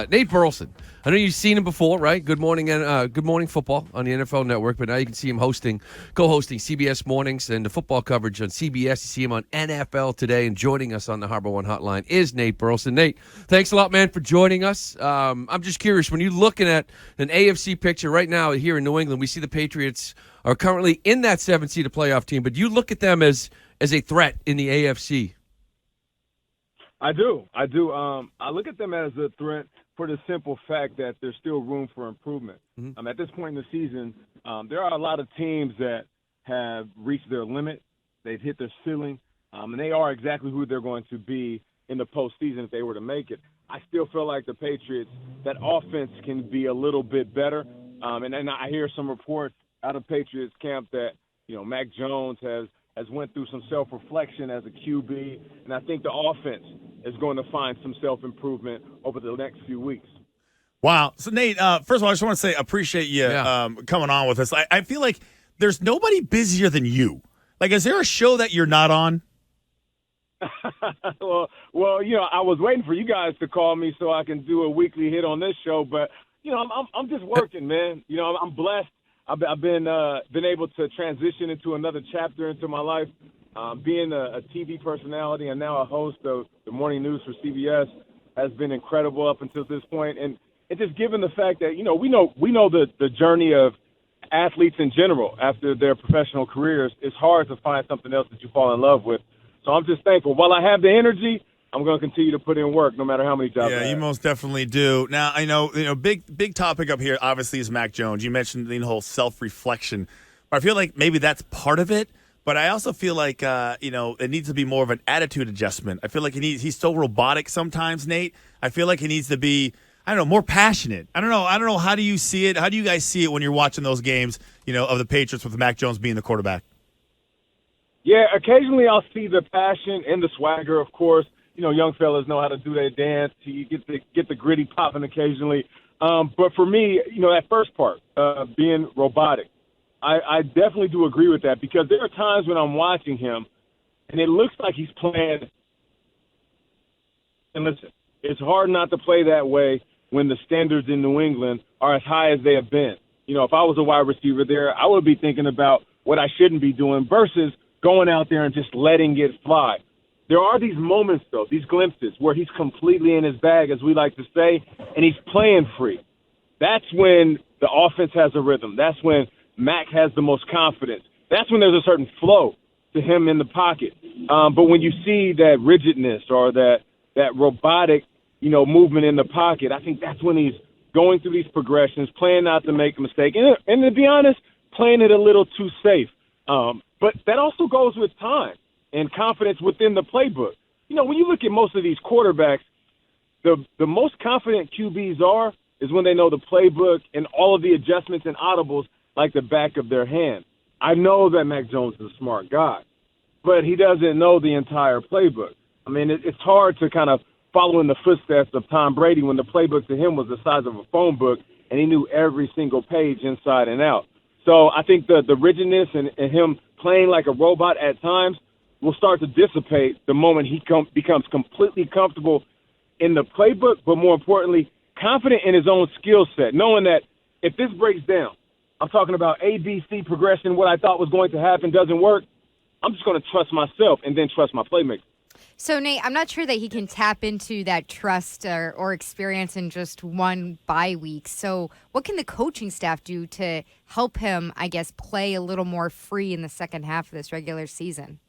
Nate Burleson. I know you've seen him before, right? Good Morning and Good Morning Football on the NFL Network, but now you can see him co-hosting CBS Mornings and the football coverage on CBS. You see him on NFL Today, and joining us on the Harbor One Hotline is Nate Burleson. Nate, thanks a lot, man, for joining us. I'm just curious, when you're looking at an AFC picture right now here in New England, we see the Patriots are currently in that 7th-seeded playoff team, but you look at them as a threat in the AFC. I do. I look at them as a threat for the simple fact that there's still room for improvement. Mm-hmm. At this point in the season, there are a lot of teams that have reached their limit. They've hit their ceiling, and they are exactly who they're going to be in the postseason if they were to make it. I still feel like the Patriots, that offense can be a little bit better. And then I hear some reports out of Patriots camp that, Mac Jones has went through some self-reflection as a QB, and I think the offense is going to find some self-improvement over the next few weeks. Wow. So, Nate, first of all, I just want to say I appreciate you coming on with us. I feel like there's nobody busier than you. Like, is there a show that you're not on? well, I was waiting for you guys to call me so I can do a weekly hit on this show, but, I'm just working, man. I'm blessed. I've been able to transition into another chapter into my life, being a TV personality and now a host of the morning news for CBS has been incredible up until this point. And it's just given the fact that, we know the journey of athletes in general after their professional careers. It's hard to find something else that you fall in love with. So I'm just thankful. While I have the energy, I'm going to continue to put in work no matter how many jobs I have. Yeah, you most definitely do. Now, I know, big topic up here obviously is Mac Jones. You mentioned the whole self-reflection. I feel like maybe that's part of it, but I also feel like, it needs to be more of an attitude adjustment. I feel like he's so robotic sometimes, Nate. I feel like he needs to be, more passionate. I don't know. How do you see it? How do you guys see it when you're watching those games, of the Patriots with Mac Jones being the quarterback? Yeah, occasionally I'll see the passion and the swagger, of course. Young fellas know how to do their dance. You get the gritty popping occasionally. But for me, that first part, being robotic, I definitely do agree with that because there are times when I'm watching him and it looks like he's playing. And listen, it's hard not to play that way when the standards in New England are as high as they have been. If I was a wide receiver there, I would be thinking about what I shouldn't be doing versus going out there and just letting it fly. There are these moments, though, these glimpses where he's completely in his bag, as we like to say, and he's playing free. That's when the offense has a rhythm. That's when Mac has the most confidence. That's when there's a certain flow to him in the pocket. But when you see that rigidness or that robotic, movement in the pocket, I think that's when he's going through these progressions, playing not to make a mistake. And to be honest, playing it a little too safe. But that also goes with time and confidence within the playbook. When you look at most of these quarterbacks, the most confident QBs is when they know the playbook and all of the adjustments and audibles like the back of their hand. I know that Mac Jones is a smart guy, but he doesn't know the entire playbook. I mean, it's hard to kind of follow in the footsteps of Tom Brady when the playbook to him was the size of a phone book and he knew every single page inside and out. So I think the rigidness and him playing like a robot at times will start to dissipate the moment he becomes completely comfortable in the playbook, but more importantly, confident in his own skill set, knowing that if this breaks down, I'm talking about ABC progression, what I thought was going to happen doesn't work, I'm just going to trust myself and then trust my playmaker. So, Nate, I'm not sure that he can tap into that trust or experience in just one bye week. So what can the coaching staff do to help him, I guess, play a little more free in the second half of this regular season?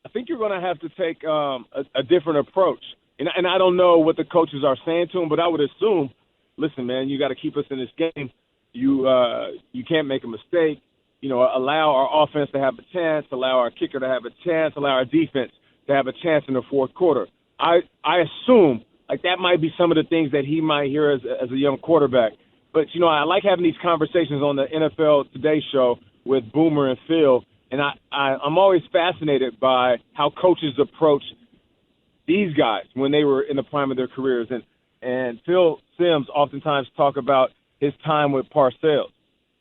I think you're going to have to take a different approach. And I don't know what the coaches are saying to him, but I would assume, listen, man, you got to keep us in this game. You can't make a mistake. Allow our offense to have a chance, allow our kicker to have a chance, allow our defense to have a chance in the fourth quarter. I assume like that might be some of the things that he might hear as a young quarterback. But, I like having these conversations on the NFL Today show with Boomer and Phil. And I'm always fascinated by how coaches approach these guys when they were in the prime of their careers. And Phil Simms oftentimes talk about his time with Parcells.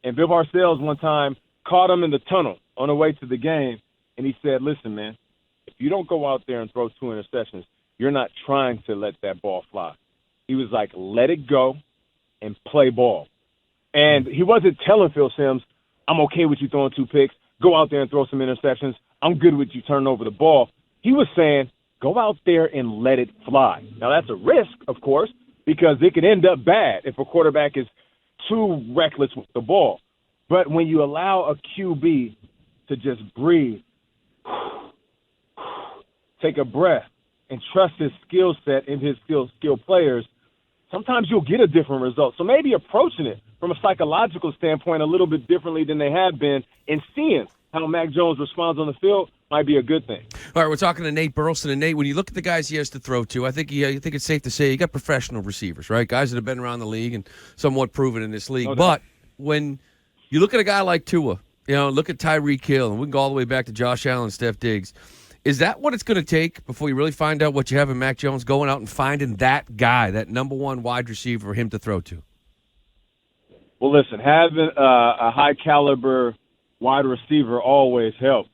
And Bill Parcells one time caught him in the tunnel on the way to the game, and he said, listen, man, if you don't go out there and throw 2 interceptions, you're not trying to let that ball fly. He was like, let it go and play ball. And he wasn't telling Phil Simms, I'm okay with you throwing 2 picks. Go out there and throw some interceptions. I'm good with you turning over the ball. He was saying, go out there and let it fly. Now, that's a risk, of course, because it could end up bad if a quarterback is too reckless with the ball. But when you allow a QB to just breathe, take a breath, and trust his skill set and his skill players, sometimes you'll get a different result. So maybe approaching it from a psychological standpoint a little bit differently than they had been and seeing how Mac Jones responds on the field might be a good thing. All right, we're talking to Nate Burleson. And, Nate, when you look at the guys he has to throw to, I think it's safe to say you got professional receivers, right? Guys that have been around the league and somewhat proven in this league. No doubt. But when you look at a guy like Tua, look at Tyreek Hill, and we can go all the way back to Josh Allen and Steph Diggs. Is that what it's going to take before you really find out what you have in Mac Jones, going out and finding that guy, that number one wide receiver for him to throw to? Well, listen, having a high-caliber wide receiver always helps.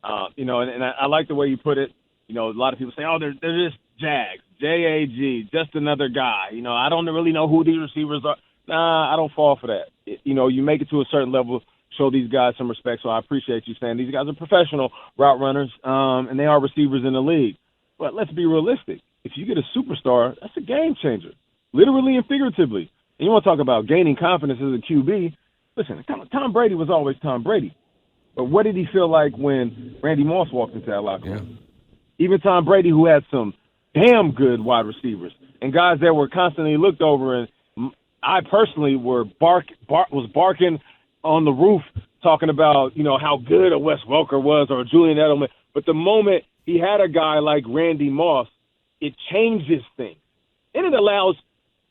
And I like the way you put it. A lot of people say, oh, they're just Jags, J-A-G, just another guy. I don't really know who these receivers are. Nah, I don't fall for that. You make it to a certain level, show these guys some respect. So I appreciate you saying these guys are professional route runners, and they are receivers in the league. But let's be realistic. If you get a superstar, that's a game changer, literally and figuratively. And you want to talk about gaining confidence as a QB. Listen, Tom Brady was always Tom Brady. But what did he feel like when Randy Moss walked into that locker room? Yeah. Even Tom Brady, who had some damn good wide receivers and guys that were constantly looked over, and I personally was barking on the roof talking about, how good a Wes Welker was or a Julian Edelman. But the moment he had a guy like Randy Moss, it changes things. And it allows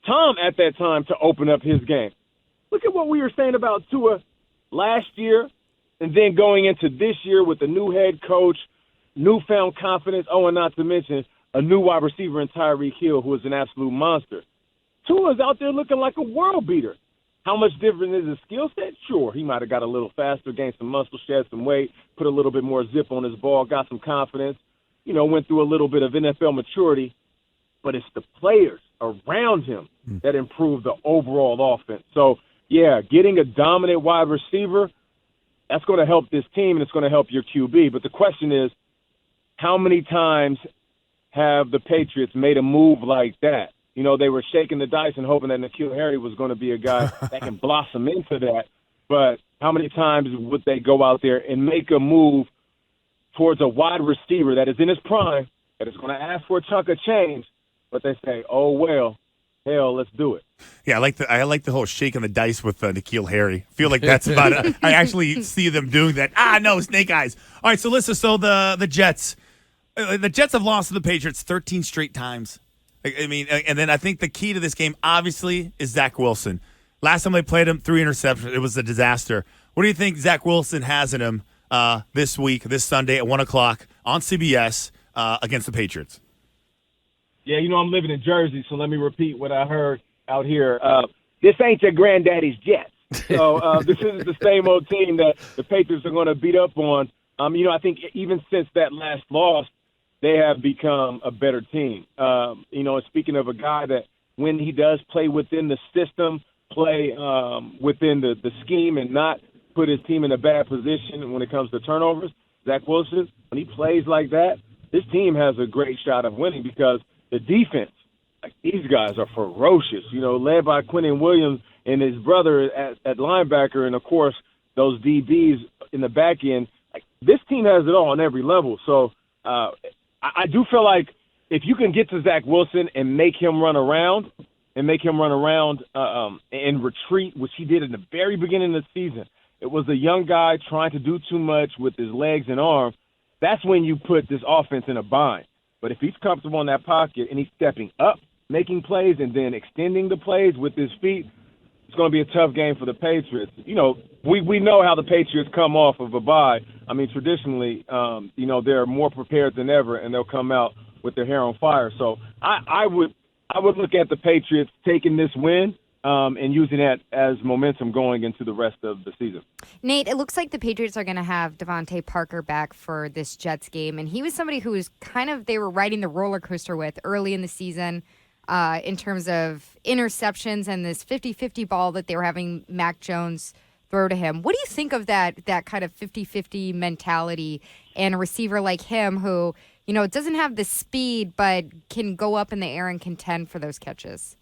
Tom at that time to open up his game. Look at what we were saying about Tua last year and then going into this year with a new head coach, newfound confidence, and not to mention a new wide receiver in Tyreek Hill, who is an absolute monster. Tua's out there looking like a world beater. How much different is his skill set? Sure, he might have got a little faster, gained some muscle, shed some weight, put a little bit more zip on his ball, got some confidence, went through a little bit of NFL maturity. But it's the players around him that improve the overall offense. So, yeah, getting a dominant wide receiver, that's going to help this team and it's going to help your QB. But the question is, how many times have the Patriots made a move like that? They were shaking the dice and hoping that N'Keal Harry was going to be a guy that can blossom into that. But how many times would they go out there and make a move towards a wide receiver that is in his prime, that is going to ask for a chunk of change, but they say, oh, well, hell, let's do it. Yeah, I like the whole shaking the dice with N'Keal Harry. I feel like that's about it. I actually see them doing that. No, snake eyes. All right, so listen, the Jets. The Jets have lost to the Patriots 13 straight times. I mean, and then I think the key to this game, obviously, is Zach Wilson. Last time they played him, 3 interceptions. It was a disaster. What do you think Zach Wilson has in him this week, this Sunday at 1 o'clock on CBS against the Patriots? Yeah, I'm living in Jersey, so let me repeat what I heard out here. This ain't your granddaddy's Jets. So this is the same old team that the Patriots are going to beat up on. I think even since that last loss, they have become a better team. Speaking of a guy that when he does play within the system, play within the scheme and not put his team in a bad position when it comes to turnovers, Zach Wilson, when he plays like that, this team has a great shot of winning because the defense, these guys are ferocious, led by Quinnen Williams and his brother at linebacker, and, of course, those DBs in the back end. This team has it all on every level. So I do feel like if you can get to Zach Wilson and make him run around and retreat, which he did in the very beginning of the season, it was a young guy trying to do too much with his legs and arms. That's when you put this offense in a bind. But if he's comfortable in that pocket and he's stepping up, making plays, and then extending the plays with his feet, it's going to be a tough game for the Patriots. We know how the Patriots come off of a bye. I mean, traditionally, they're more prepared than ever, and they'll come out with their hair on fire. So I would look at the Patriots taking this win. and using that as momentum going into the rest of the season. Nate, it looks like the Patriots are going to have DeVante Parker back for this Jets game, and he was somebody who was they were riding the roller coaster with early in the season in terms of interceptions and this 50-50 ball that they were having Mac Jones throw to him. What do you think of that kind of 50-50 mentality and a receiver like him who, doesn't have the speed but can go up in the air and contend for those catches?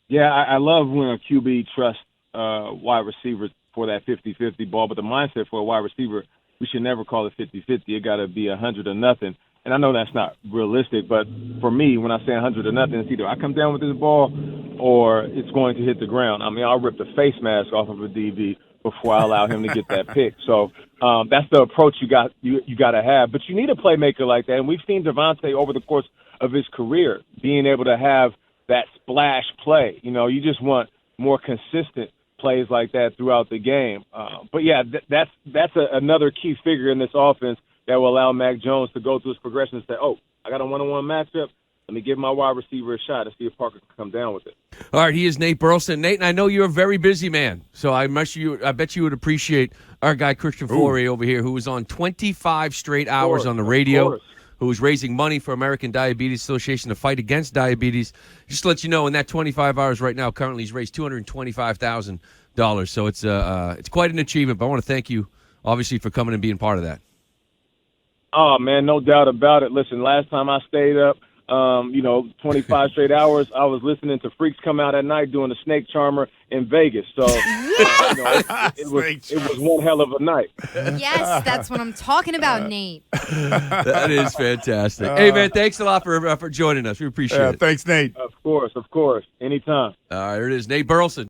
Yeah, I love when a QB trusts wide receivers for that 50-50 ball, but the mindset for a wide receiver, we should never call it 50-50. It got to be 100 or nothing. And I know that's not realistic, but for me, when I say 100 or nothing, it's either I come down with this ball or it's going to hit the ground. I mean, I'll rip the face mask off of a DB before I allow him to get that pick. So that's the approach you got to have. But you need a playmaker like that, and we've seen DeVante over the course of his career being able to have that splash play. You just want more consistent plays like that throughout the game. But yeah, that's another key figure in this offense that will allow Mac Jones to go through his progression and say, oh, I got a one-on-one matchup. Let me give my wide receiver a shot and see if Parker can come down with it. All right, he is Nate Burleson. Nate, and I know you're a very busy man, so I bet you would appreciate our guy Christian Fauria over here, who was on 25 straight hours on the radio, who was raising money for American Diabetes Association to fight against diabetes. Just to let you know, in that 25 hours right now, currently he's raised $225,000. So it's quite an achievement. But I want to thank you, obviously, for coming and being part of that. Oh, man, no doubt about it. Listen, last time I stayed up, 25 straight hours, I was listening to Freaks Come Out at Night doing the Snake Charmer in Vegas. So it was one hell of a night. Yes, that's what I'm talking about, Nate. That is fantastic. Hey, man, thanks a lot for joining us. We appreciate it. Thanks, Nate. Of course. Anytime. All right, here it is, Nate Burleson.